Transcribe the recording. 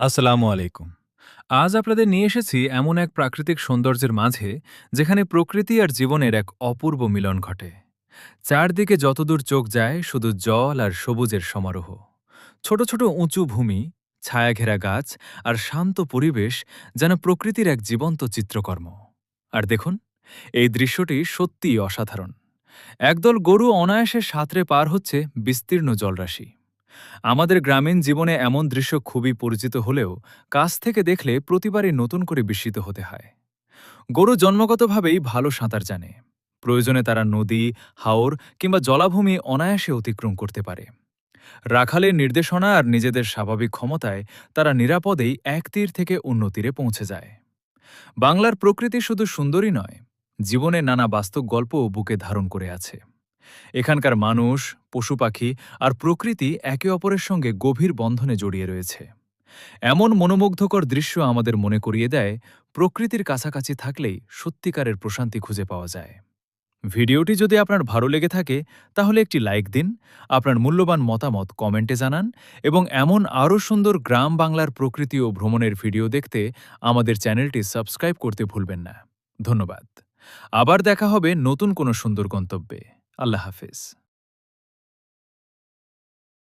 আসসালামু আলাইকুম। আজ আপনাদের নিয়ে এসেছি এমন এক প্রাকৃতিক সৌন্দর্যের মাঝে যেখানে প্রকৃতি আর জীবনের এক অপূর্ব মিলন ঘটে। চারদিকে যতদূর চোখ যায় শুধু জল আর সবুজের সমারোহ। ছোট ছোট উঁচু ভূমি, ছায়াঘেরা গাছ আর শান্ত পরিবেশ যেন প্রকৃতির এক জীবন্ত চিত্রকর্ম। আর দেখুন, এই দৃশ্যটি সত্যিই অসাধারণ। একদল গরু অনায়াসে সাঁতরে পার হচ্ছে বিস্তীর্ণ জলরাশি। আমাদের গ্রামীণ জীবনে এমন দৃশ্য খুবই পরিচিত হলেও কাছ থেকে দেখলে প্রতিবারই নতুন করে বিস্মিত হতে হয়। গরু জন্মগতভাবেই ভালো সাঁতার জানে। প্রয়োজনে তারা নদী, হাওর কিংবা জলাভূমি অনায়াসে অতিক্রম করতে পারে। রাখালের নির্দেশনা আর নিজেদের স্বাভাবিক ক্ষমতায় তারা নিরাপদেই এক তীর থেকে অন্য তীরে পৌঁছে যায়। বাংলার প্রকৃতি শুধু সুন্দরী নয়, জীবনে নানা বাস্তব গল্পও বুকে ধারণ করে আছে। এখানকার মানুষ, পশু পাখি আর প্রকৃতি একে অপরের সঙ্গে গভীর বন্ধনে জড়িয়ে রয়েছে। এমন মনোমুগ্ধকর দৃশ্য আমাদের মনে করিয়ে দেয়, প্রকৃতির কাছাকাছি থাকলেই সত্যিকারের প্রশান্তি খুঁজে পাওয়া যায়। ভিডিওটি যদি আপনার ভালো লেগে থাকে তাহলে একটি লাইক দিন, আপনার মূল্যবান মতামত কমেন্টে জানান এবং এমন আরও সুন্দর গ্রাম বাংলার প্রকৃতি ও ভ্রমণের ভিডিও দেখতে আমাদের চ্যানেলটি সাবস্ক্রাইব করতে ভুলবেন না। ধন্যবাদ। আবার দেখা হবে নতুন কোনো সুন্দর গন্তব্যে। আল্লাহ হাফেজ।